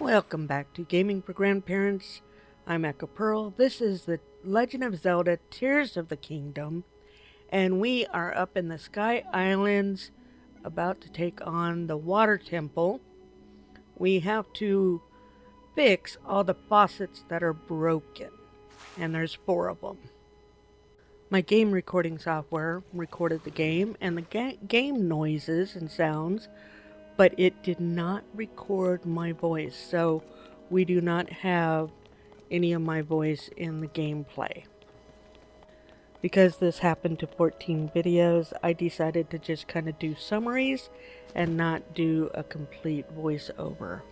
Welcome back to Gaming for Grandparents. I'm Echo Pearl. This is the Legend of Zelda Tears of the Kingdom, and we are up in the Sky Islands about to take on the Water Temple. We have to fix all the faucets that are broken, and there's 4 of them. My game recording software recorded the game and the game noises and sounds, but it did not record my voice, so we do not have any of my voice in the gameplay. Because this happened to 14 videos, I decided to just kind of do summaries and not do a complete voiceover.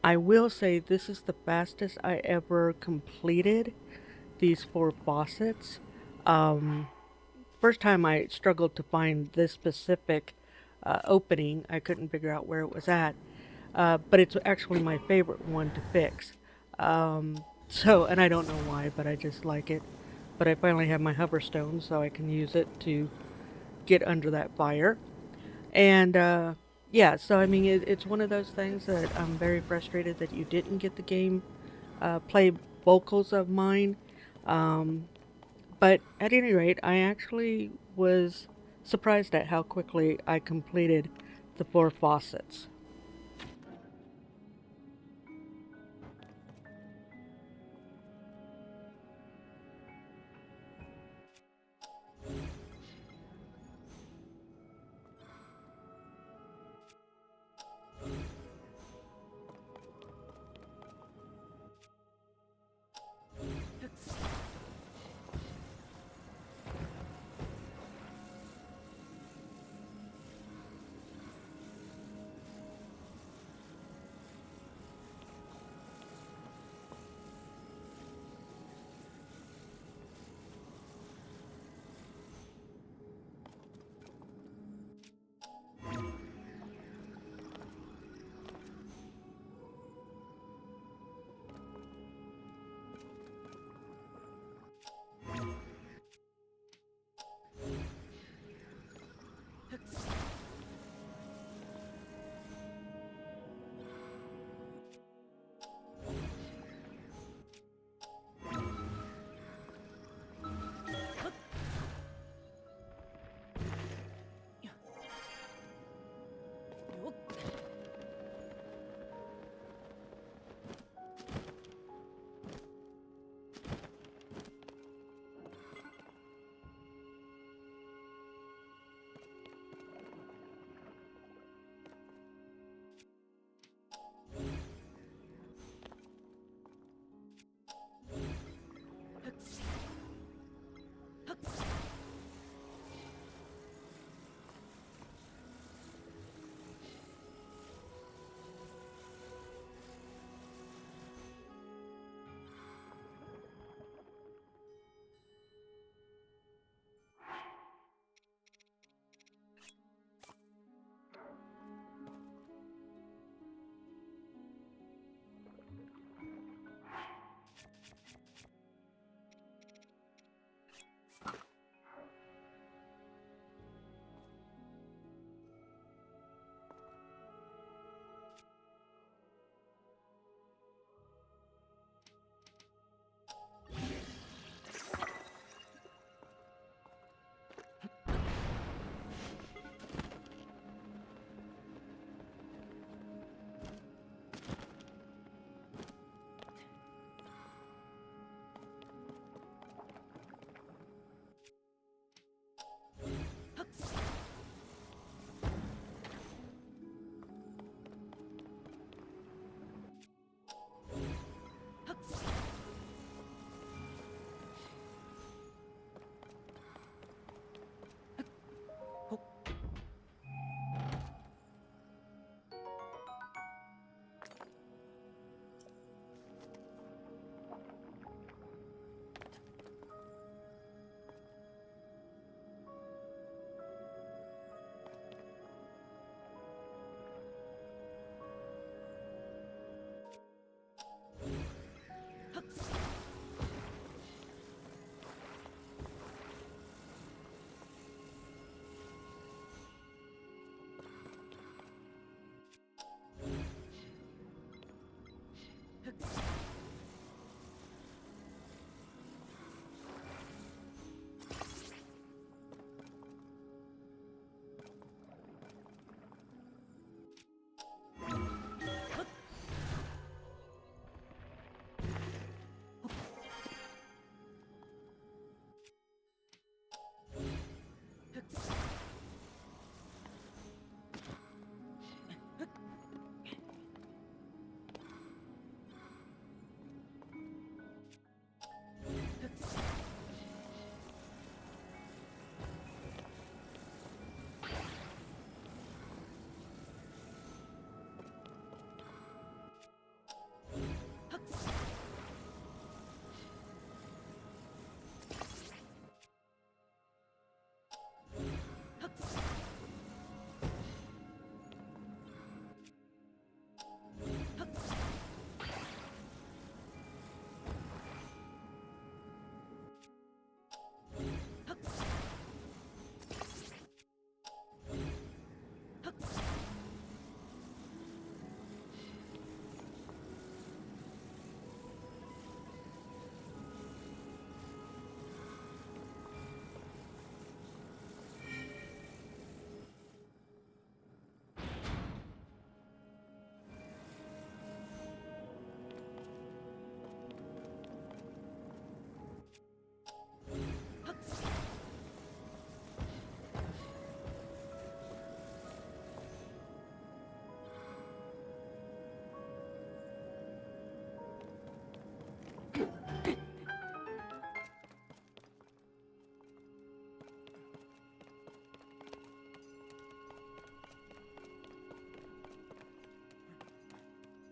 I will say this is the fastest I ever completed these 4 faucets. First time I struggled to find this specific opening. I couldn't figure out where it was at. But it's actually my favorite one to fix. And I don't know why, but I just like it. But I finally have my hoverstone, so I can use it to get under that fire. And yeah, so I mean, it's one of those things that I'm very frustrated that you didn't get the game play vocals of mine. But at any rate, I actually was surprised at how quickly I completed the 4 faucets.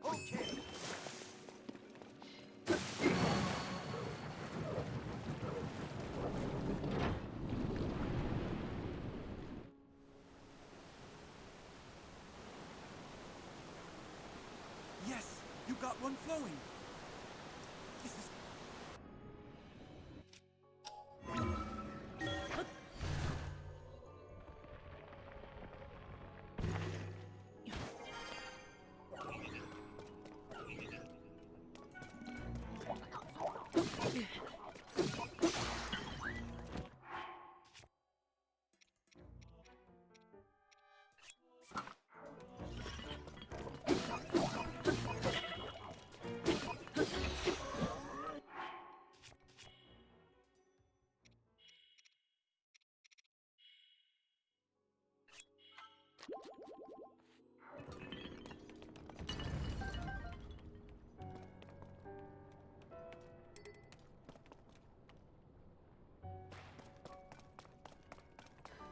Okay. Yes, you got one flowing. This is...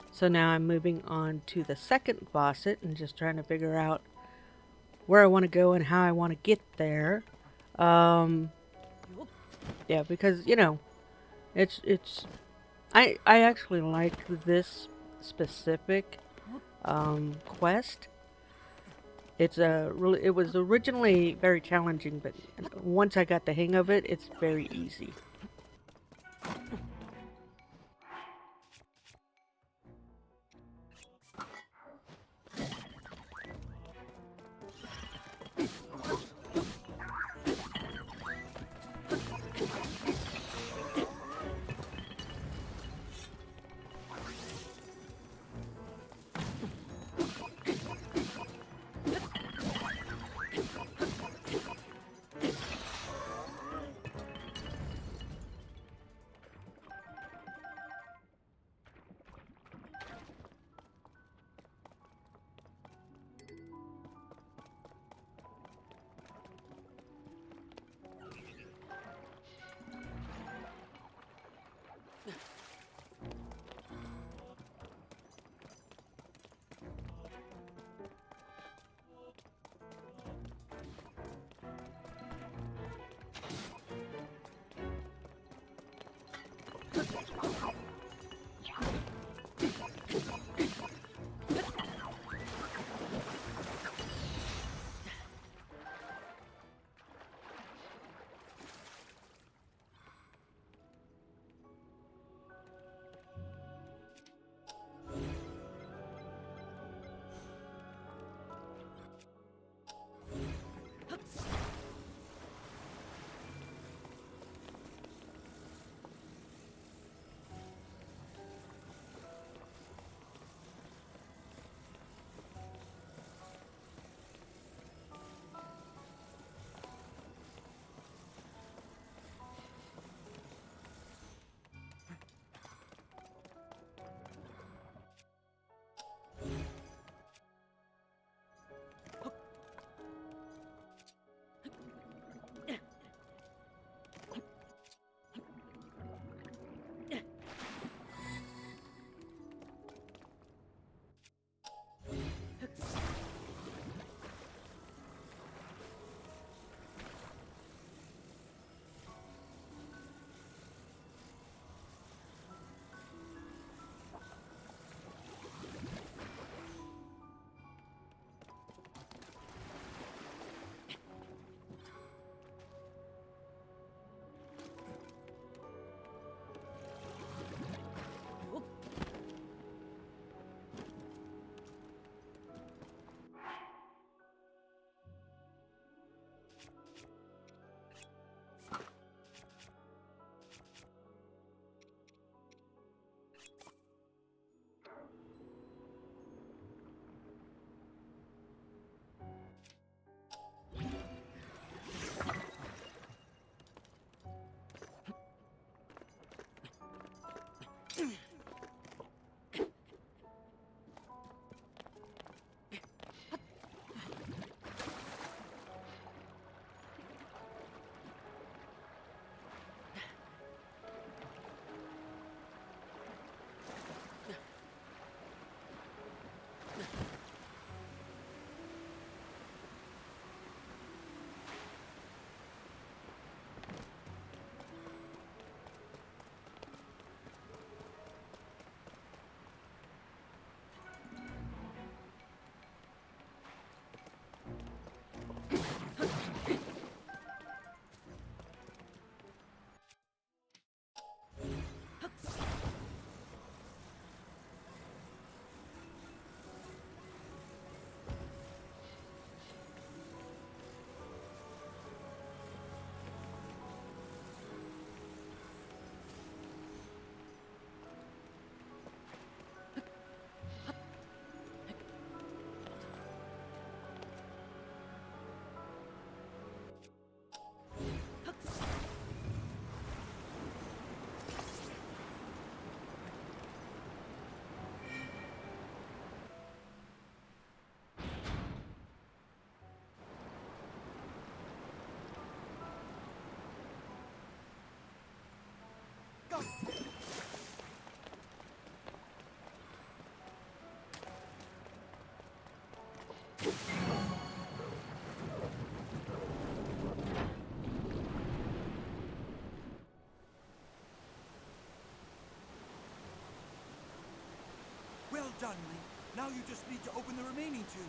So now I'm moving on to the second faucet and just trying to figure out where I want to go and how I want to get there. Um, yeah, because it's I actually like this specific quest. It was originally very challenging, but once I got the hang of it, it's very easy. done, Link. Now you just need to open the remaining two.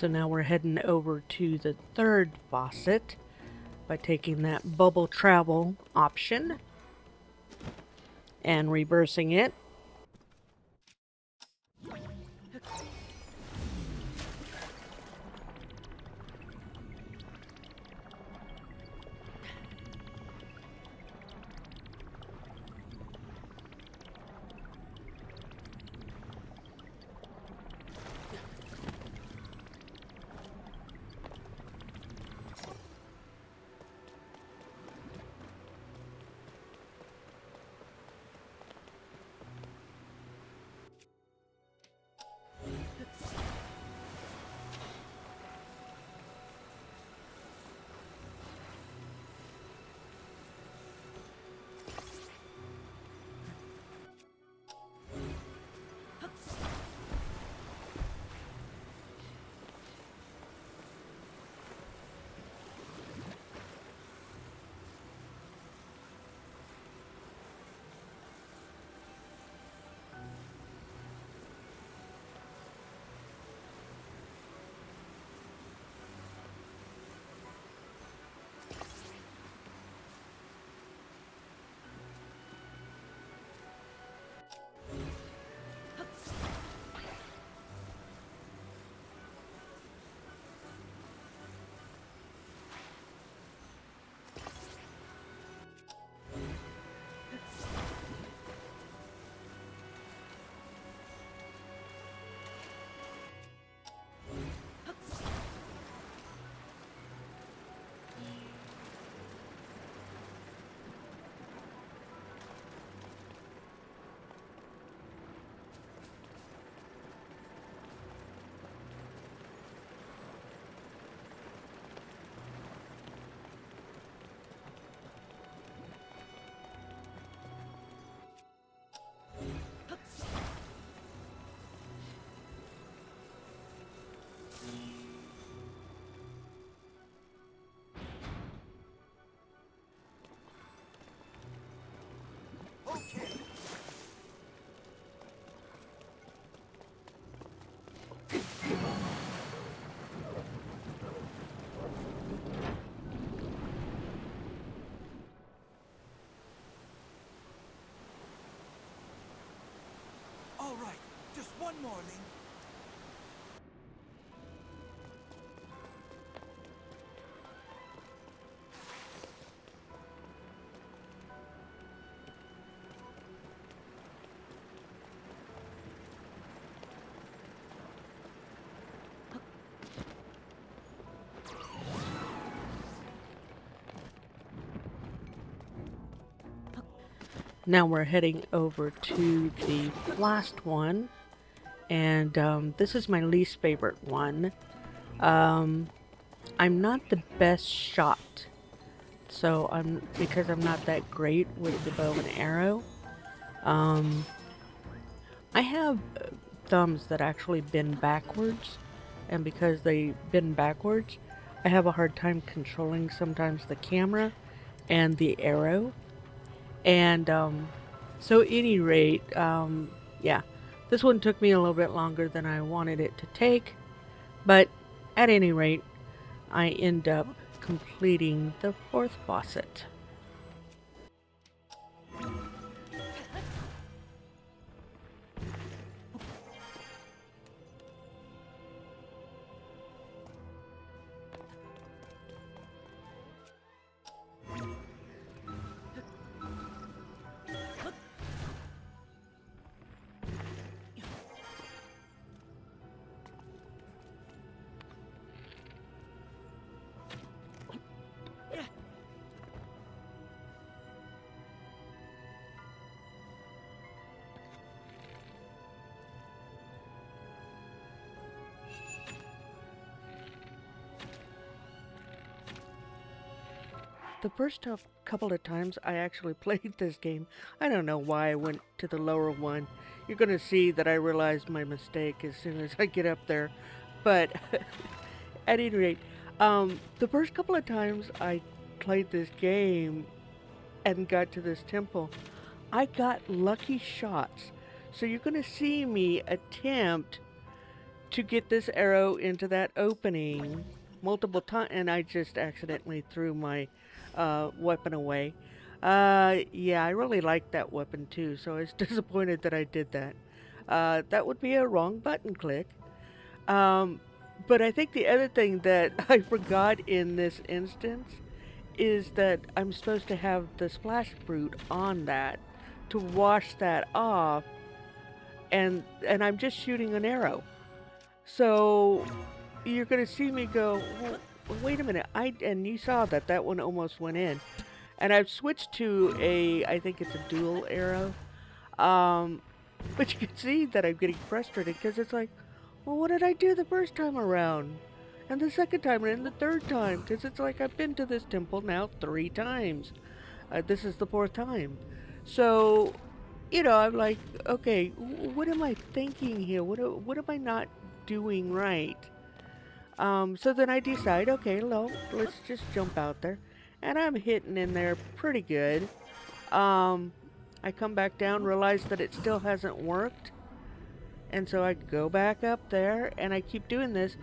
So now we're heading over to the third faucet by taking that bubble travel option and reversing it. One more, Link. Now we're heading over to the last one, and this is my least favorite one. I'm not the best shot, so because I'm not that great with the bow and arrow. Um, I have thumbs that actually bend backwards, and because they bend backwards, I have a hard time controlling sometimes the camera and the arrow. And so, any rate, yeah, this one took me a little bit longer than I wanted it to take, but at any rate, I end up completing the fourth faucet. The first couple of times I actually played this game, I don't know why I went to the lower one. You're going to see that I realized my mistake as soon as I get up there. But at any rate, the first couple of times I played this game and got to this temple, I got lucky shots. So you're going to see me attempt to get this arrow into that opening multiple times, and I just accidentally threw my weapon away. Yeah, I really liked that weapon too, so I was disappointed that I did that. That would be a wrong button click. Um, but I think the other thing that I forgot in this instance is that I'm supposed to have the splash fruit on that to wash that off, and I'm just shooting an arrow. So you're gonna see me go, well, wait a minute, and you saw that that one almost went in. And I've switched to I think it's a dual arrow. Um, but you can see that I'm getting frustrated because it's like, well, what did I do the first time around? And the second time and the third time? Because it's like I've been to this temple now 3 times. This is the fourth time. So, I'm like, okay, what am I thinking here? What am I not doing right? So then I decide, okay, let's just jump out there. And I'm hitting in there pretty good. Um, I come back down, realize that it still hasn't worked. And so I go back up there and I keep doing this,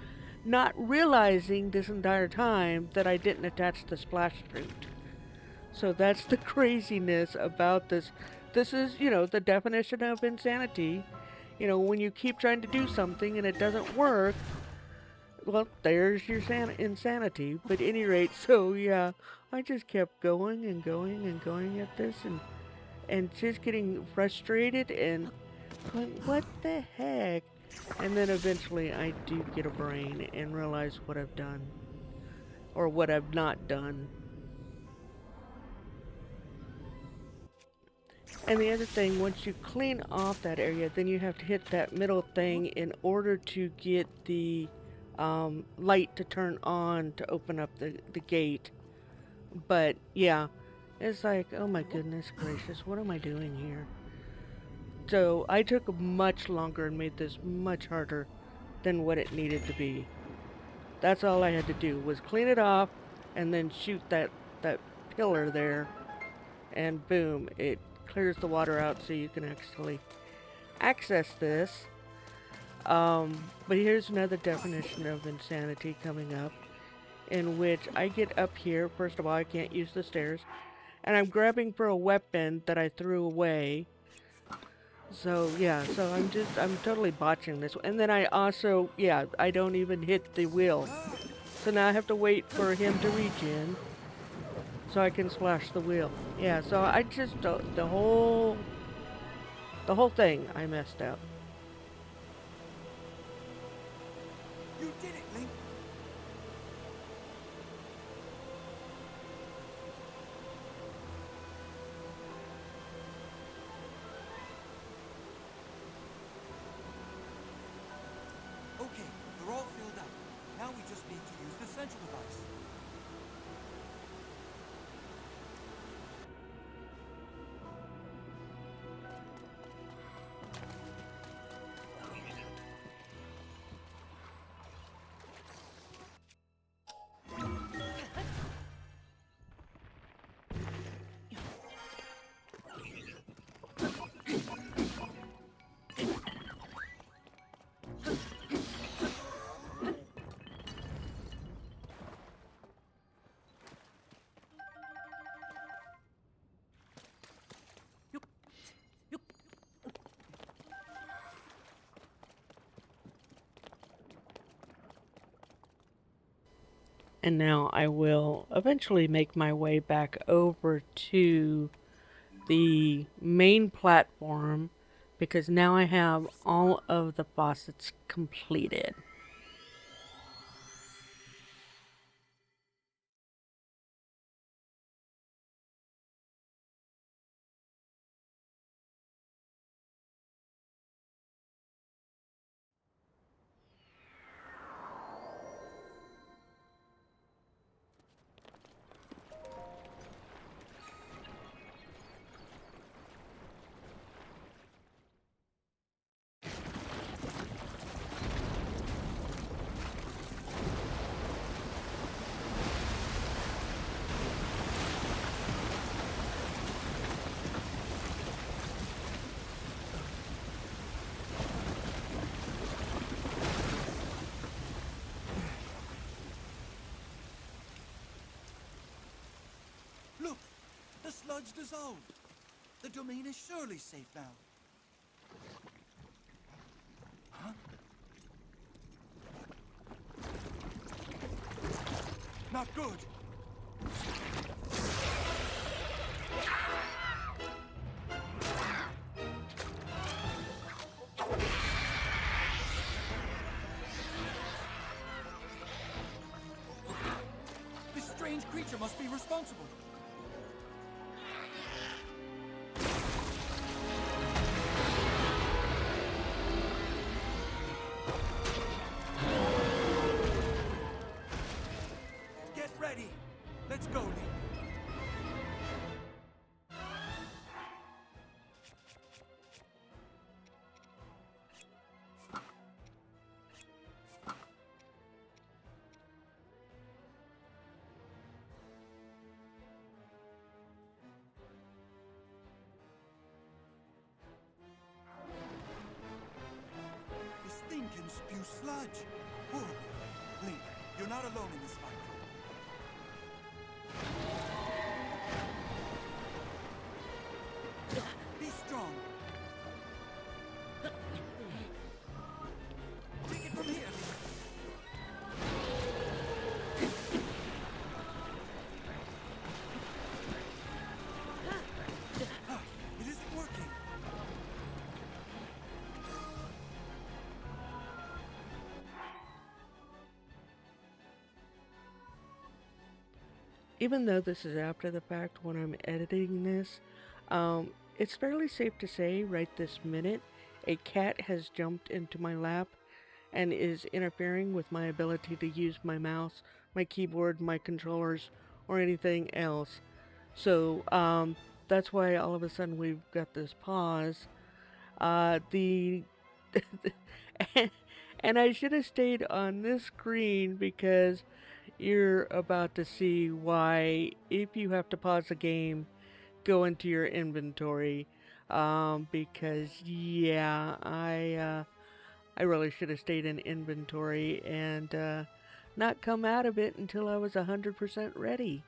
not realizing this entire time that I didn't attach the splash fruit. So that's the craziness about this. This is, the definition of insanity. When you keep trying to do something and it doesn't work, well, there's your insanity. But at any rate, so yeah, I just kept going and going and going at this and just getting frustrated and going, what the heck? And then eventually I do get a brain and realize what I've done or what I've not done. And the other thing, once you clean off that area, then you have to hit that middle thing in order to get the light to turn on to open up the gate. But yeah, it's like, oh my goodness gracious, what am I doing here? So I took much longer and made this much harder than what it needed to be. That's all I had to do was clean it off and then shoot that pillar there, and boom, it clears the water out so you can actually access this. But here's another definition of insanity coming up, in which I get up here. First of all, I can't use the stairs, and I'm grabbing for a weapon that I threw away. So yeah, so I'm totally botching this. And then I also, yeah, I don't even hit the wheel. Ah! So now I have to wait for him to reach in so I can splash the wheel. Yeah, so I just the whole thing I messed up. You did it, Link! Okay, they're all filled up. Now we just need to use the central device. And now I will eventually make my way back over to the main platform because now I have all of the faucets completed. Look! The sludge dissolved! The domain is surely safe now. Huh? Not good! This strange creature must be responsible. Get ready! Let's go, Link! This thing can spew sludge. Horrible. Link, you're not alone in this fight. Be strong. Take it from here, Link. Ah, it isn't working. Even though this is after the fact when I'm editing this, it's fairly safe to say right this minute a cat has jumped into my lap and is interfering with my ability to use my mouse, my keyboard, my controllers, or anything else. So that's why all of a sudden we've got this pause. The and I should have stayed on this screen because you're about to see why if you have to pause the game, go into your inventory. Because yeah, I really should have stayed in inventory and not come out of it until I was 100% ready.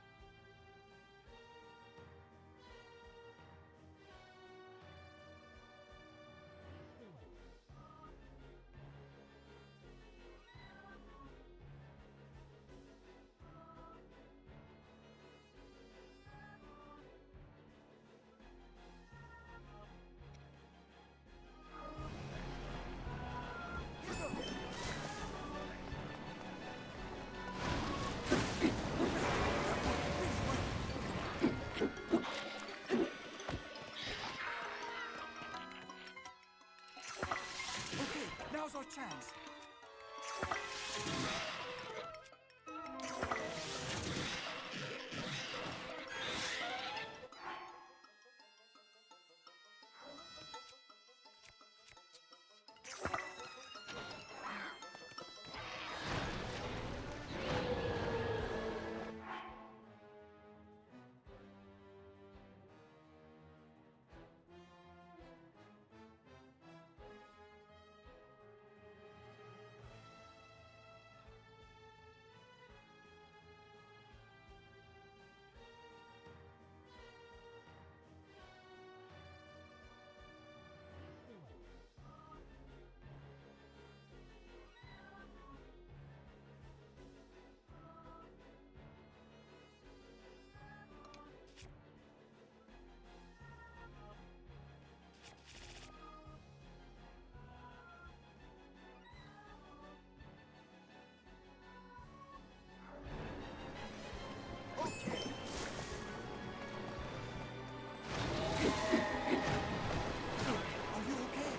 Are you okay?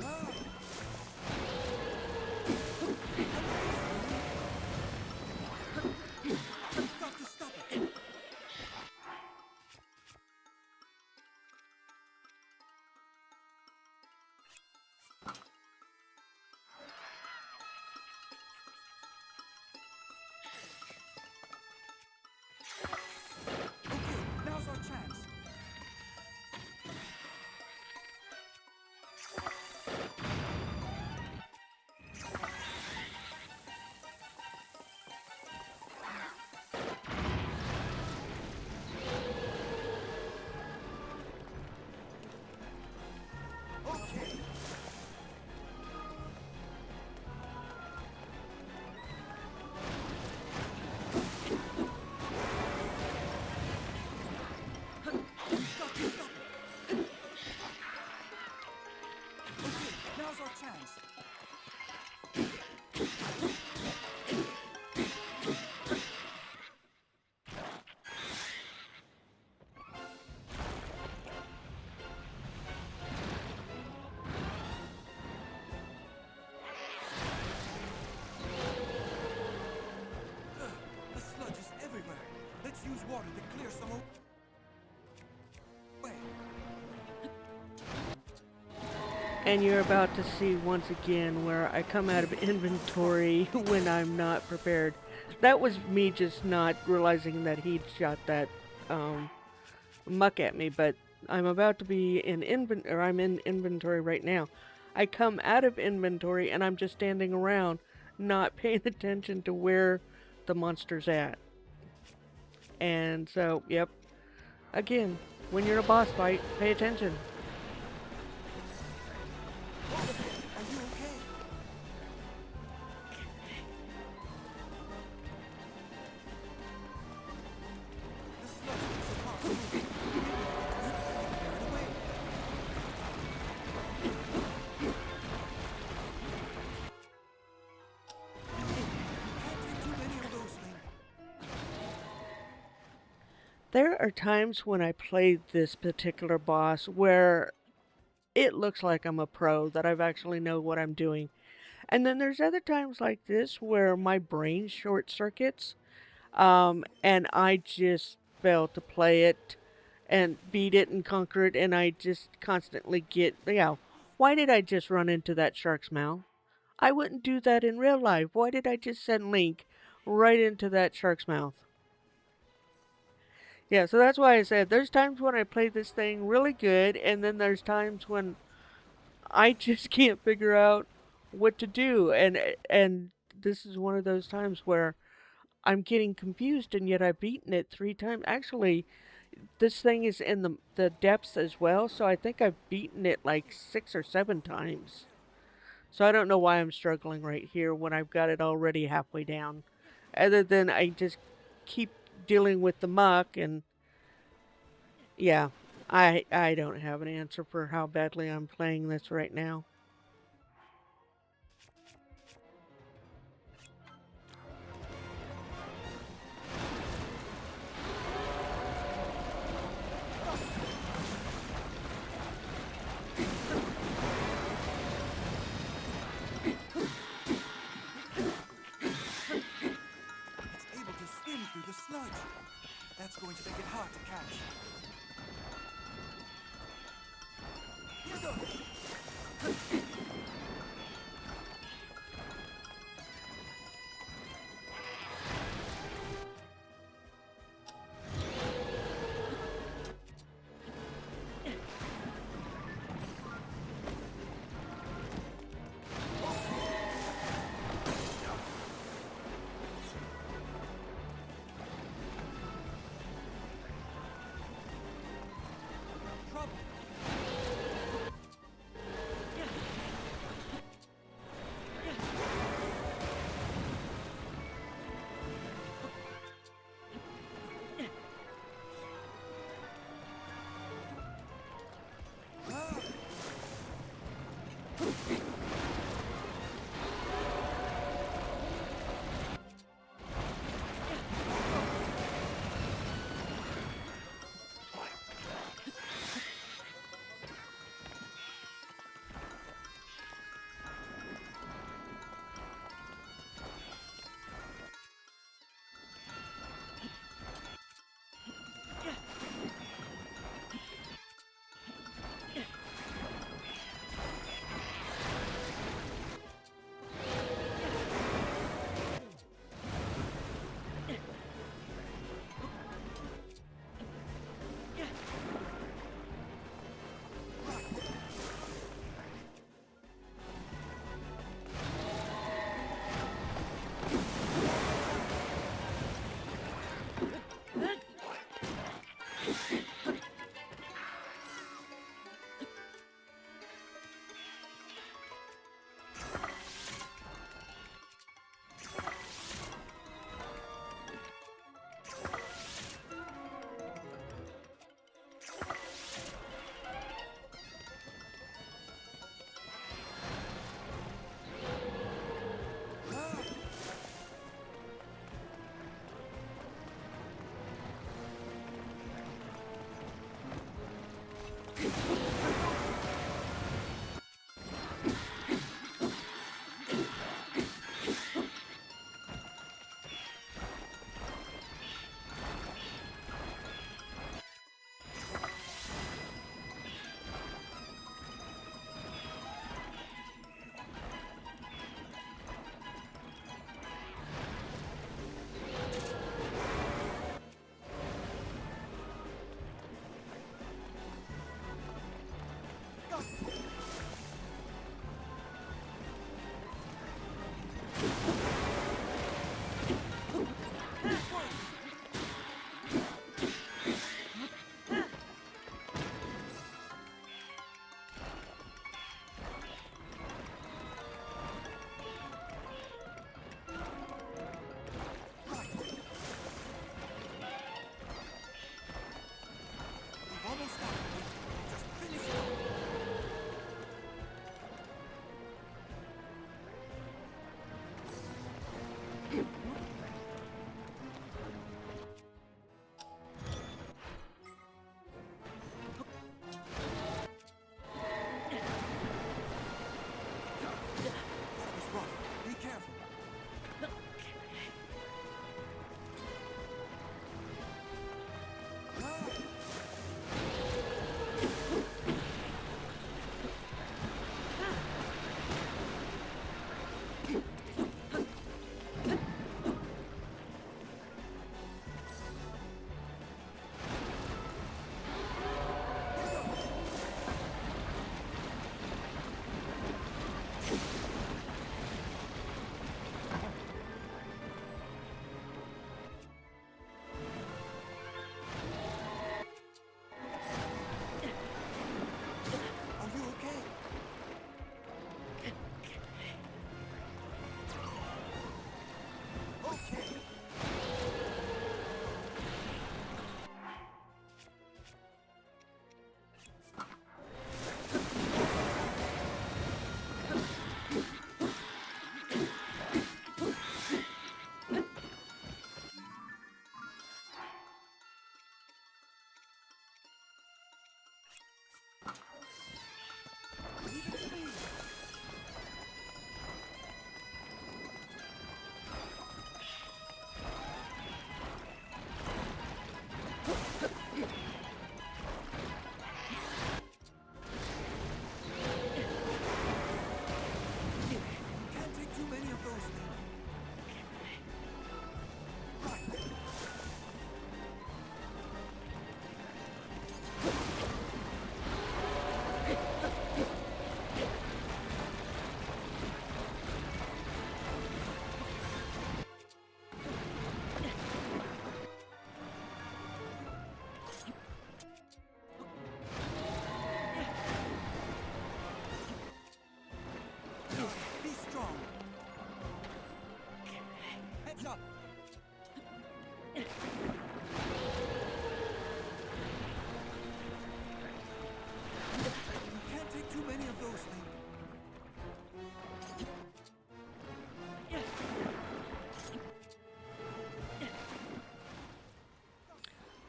Ah! You've got to stop it. Okay, now's our chance. Okay. You've got to stop it. Okay, now's our chance. The sludge is everywhere. Let's use water to clear some away. And you're about to see once again where I come out of inventory when I'm not prepared. That was me just not realizing that he'd shot that muck at me, but I'm about to be in I'm in inventory right now. I come out of inventory and I'm just standing around not paying attention to where the monster's at. And so, yep. Again, when you're in a boss fight, pay attention. Are you okay? The sludge is across the room. Clear it away. Can't take too many of those things. There are times when I play this particular boss where it looks like I'm a pro, that I've actually know what I'm doing. And then there's other times like this where my brain short circuits, and I just fail to play it and beat it and conquer it, and I just constantly get, why did I just run into that shark's mouth? I wouldn't do that in real life. Why did I just send Link right into that shark's mouth? Yeah, so that's why I said there's times when I play this thing really good, and then there's times when I just can't figure out what to do, and this is one of those times where I'm getting confused, and yet I've beaten it 3 times. Actually, this thing is in the depths as well, so I think I've beaten it like 6 or 7 times. So I don't know why I'm struggling right here when I've got it already halfway down. Other than I just keep dealing with the muck, and yeah, I don't have an answer for how badly I'm playing this right now. sludge. That's going to make it hard to catch. Here goes. Trouble.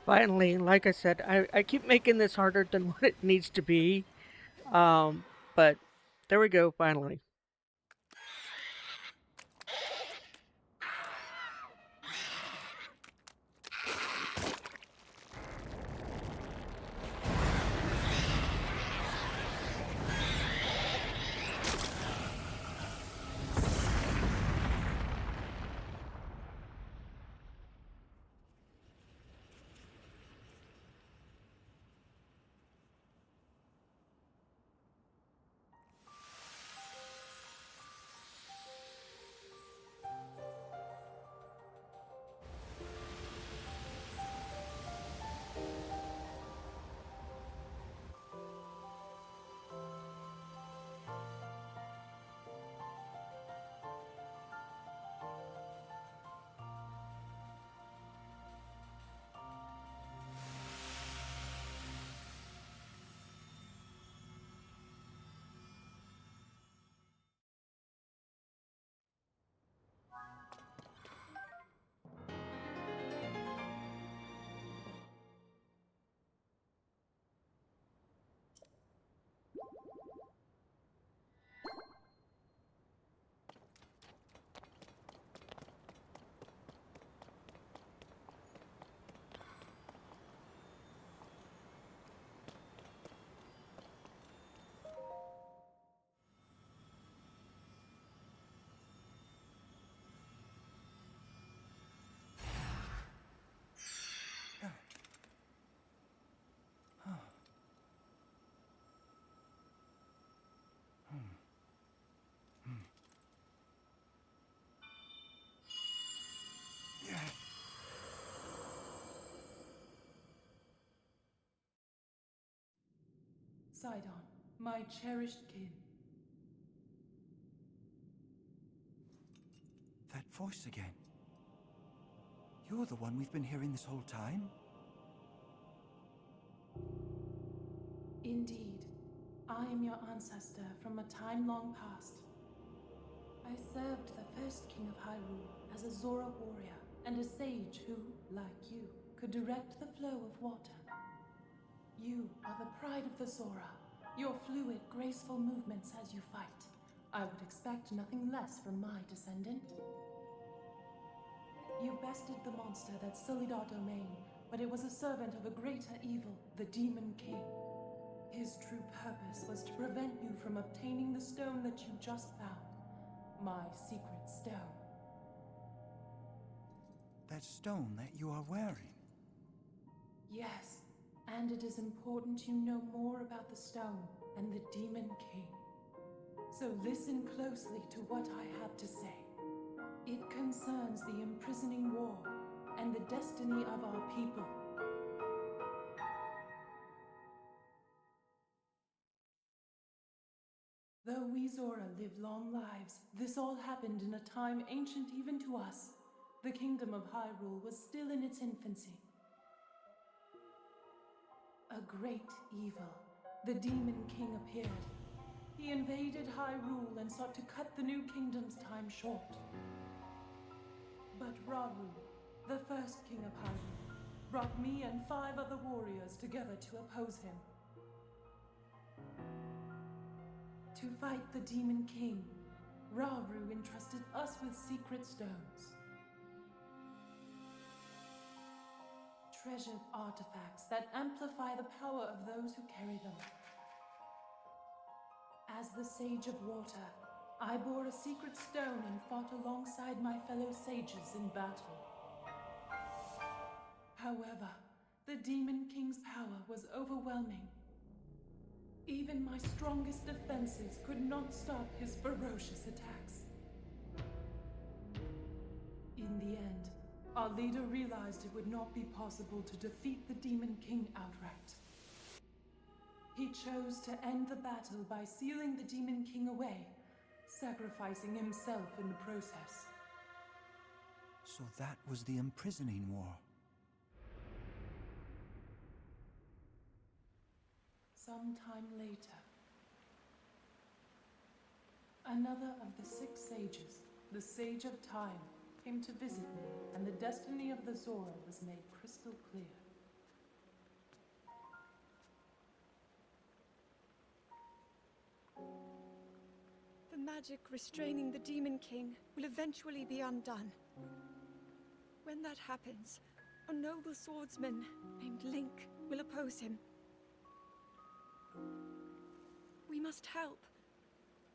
Finally, like I said, I keep making this harder than what it needs to be. But there we go, finally. Sidon, my cherished kin. That voice again. You're the one we've been hearing this whole time? Indeed, I am your ancestor from a time long past. I served the first king of Hyrule as a Zora warrior and a sage who, like you, could direct the flow of water. You are the pride of the Zora, your fluid, graceful movements as you fight. I would expect nothing less from my descendant. You bested the monster that sullied our domain, but it was a servant of a greater evil, the Demon King. His true purpose was to prevent you from obtaining the stone that you just found. My secret stone. That stone that you are wearing. Yes, and it is important you know more about the stone and the Demon King. So listen closely to what I have to say. It concerns the imprisoning war and the destiny of our people. Though we Zora live long lives, this all happened in a time ancient even to us. The kingdom of Hyrule was still in its infancy. A great evil, the Demon King, appeared. He invaded Hyrule and sought to cut the new kingdom's time short. But Rauru, the first king of Hyrule, brought me and 5 other warriors together to oppose him. To fight the Demon King, Rauru entrusted us with secret stones. Treasured artifacts that amplify the power of those who carry them. As the Sage of Water, I bore a secret stone and fought alongside my fellow sages in battle. However, the Demon King's power was overwhelming. Even my strongest defenses could not stop his ferocious attacks. In the end, our leader realized it would not be possible to defeat the Demon King outright. He chose to end the battle by sealing the Demon King away, sacrificing himself in the process. So that was the imprisoning war. Sometime later, another of the 6 sages, the Sage of Time, came to visit me, and the destiny of the Zora was made crystal clear. magic restraining the Demon King will eventually be undone. When that happens, a noble swordsman named Link will oppose him. We must help.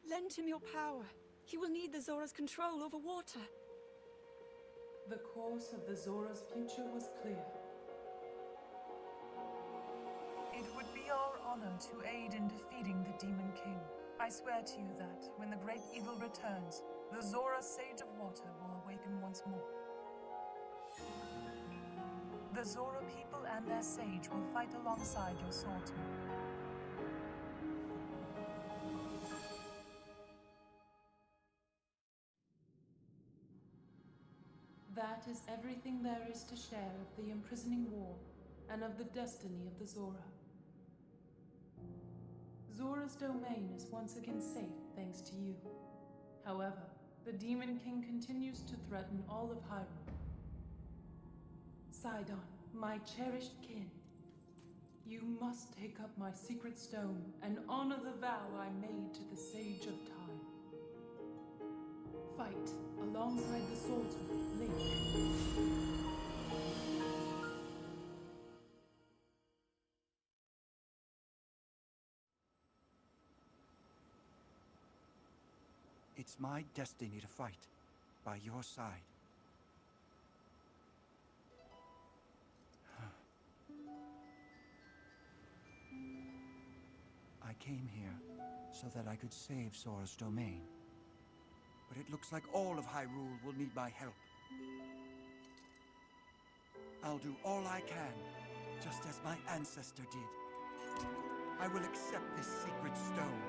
Lend him your power. He will need the Zora's control over water. The course of the Zora's future was clear. It would be our honor to aid in defeating the Demon King. I swear to you that, when the great evil returns, the Zora Sage of Water will awaken once more. The Zora people and their sage will fight alongside your swordsmen. That is everything there is to share of the imprisoning war and of the destiny of the Zora. Zora's domain is once again safe thanks to you. However, the Demon King continues to threaten all of Hyrule. Sidon, my cherished kin, you must take up my secret stone and honor the vow I made to the Sage of Time. Fight alongside the swordsman, Link. It's my destiny to fight by your side. I came here so that I could save Zora's domain. But it looks like all of Hyrule will need my help. I'll do all I can, just as my ancestor did. I will accept this secret stone.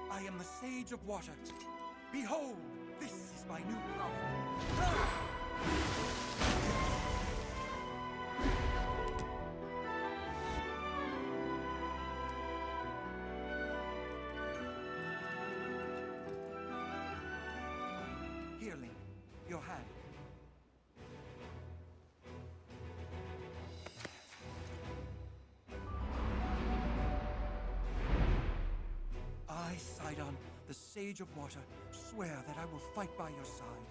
I am the Sage of Water. Behold, this is my new power. Here, Link, your hand. I, Sidon, the Sage of Water, swear that I will fight by your side.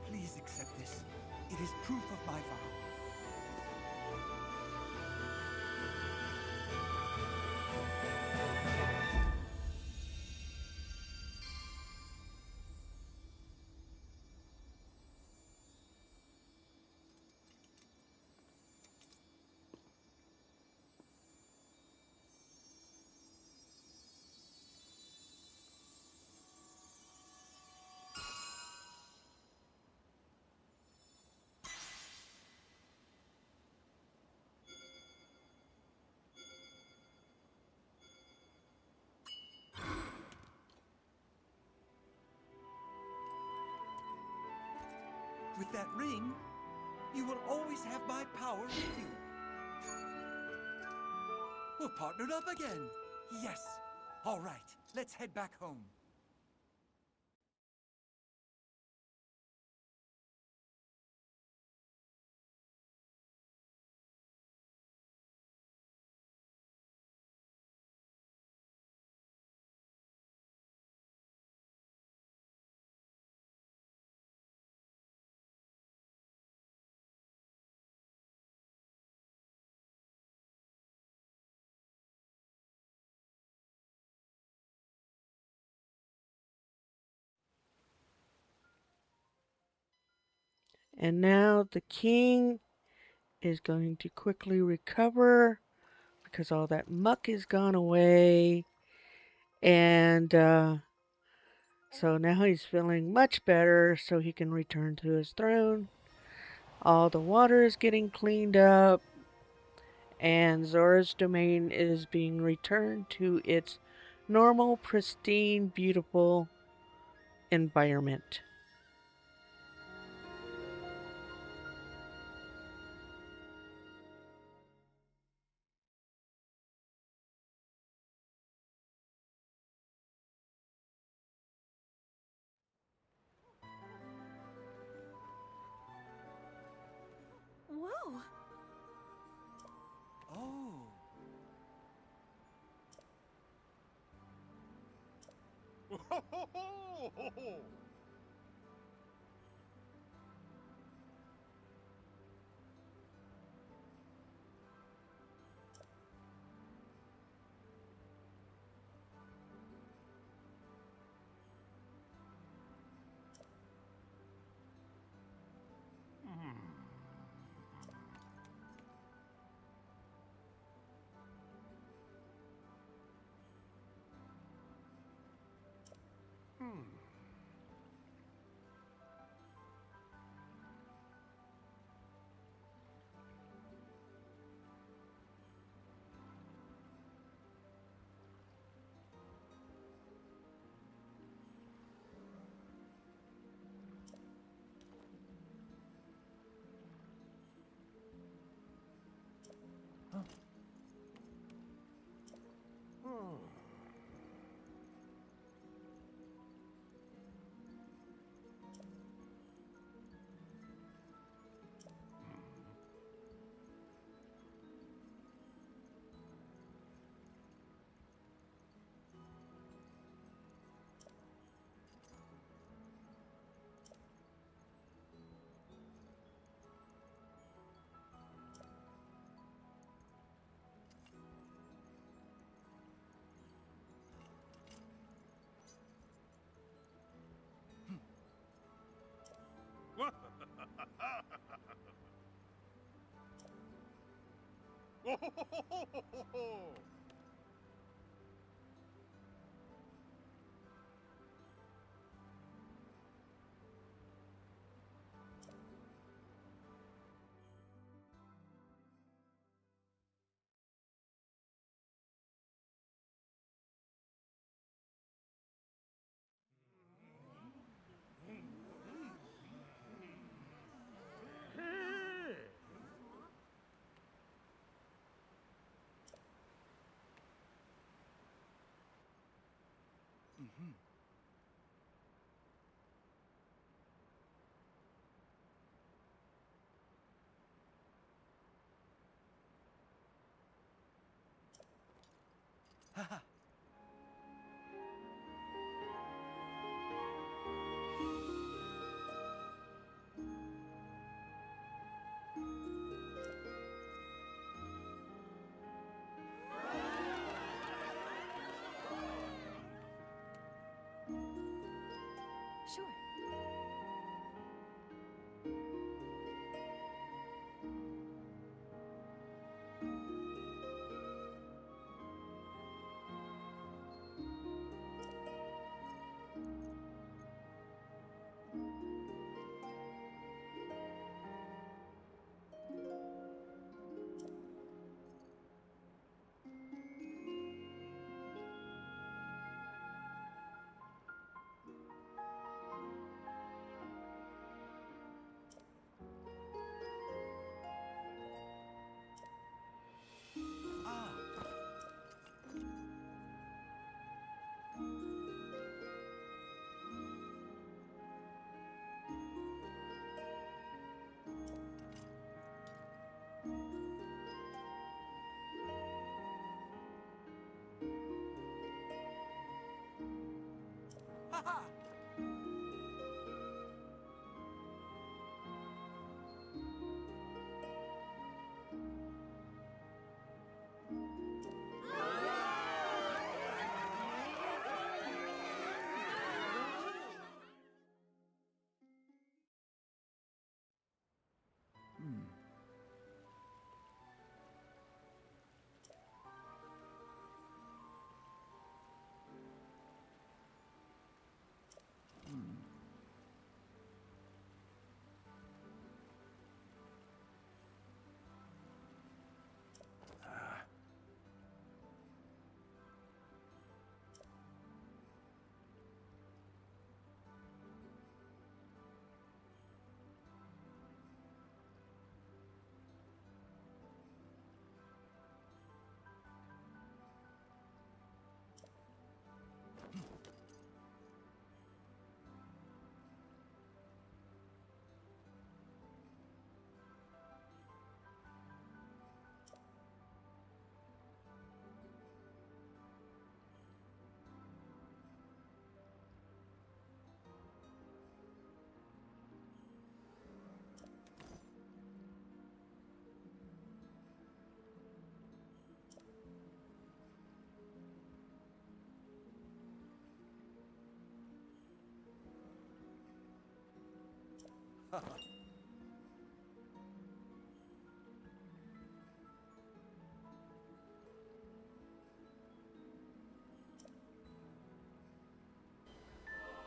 Please accept this. It is proof of my vow. With that ring, you will always have my power with you. We're partnered up again. Yes. All right, let's head back home. And now the king is going to quickly recover because all that muck is gone away. And so now he's feeling much better so he can return to his throne. All the water is getting cleaned up. And Zora's domain is being returned to its normal, pristine, beautiful environment.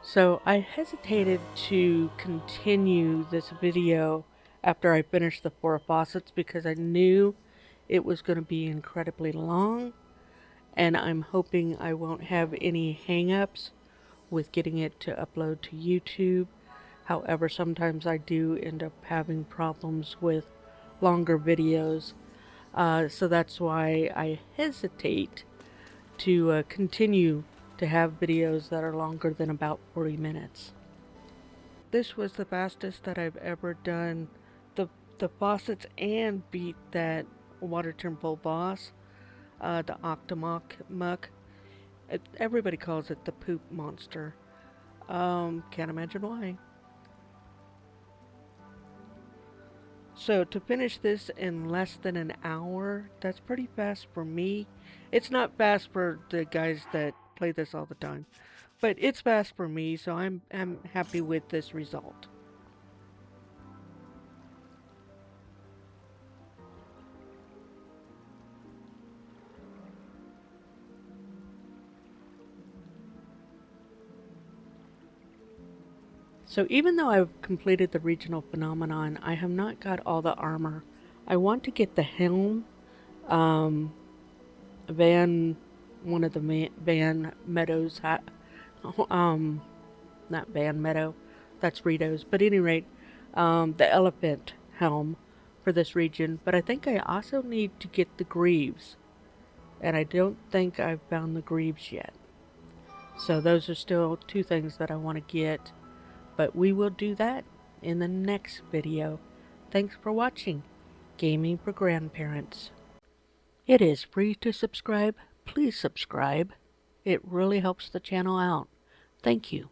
So I hesitated to continue this video after I finished the 4 faucets because I knew it was going to be incredibly long, and I'm hoping I won't have any hang-ups with getting it to upload to YouTube. However, sometimes I do end up having problems with longer videos, so that's why I hesitate to continue to have videos that are longer than about 40 minutes. This was the fastest that I've ever done the faucets and beat that water temple boss, the Octomok. Everybody calls it the poop monster. Can't imagine why. So to finish this in less than an hour, that's pretty fast for me. It's not fast for the guys that play this all the time, but it's fast for me, so I'm happy with this result. So even though I've completed the regional phenomenon, I have not got all the armor. I want to get the helm, one of the Van Meadows, not Van Meadow, that's Ritos, but at any rate, the elephant helm for this region. But I think I also need to get the greaves, and I don't think I've found the greaves yet. So those are still 2 things that I want to get. But we will do that in the next video. Thanks for watching Gaming for Grandparents. It is free to subscribe. Please subscribe. It really helps the channel out. Thank you.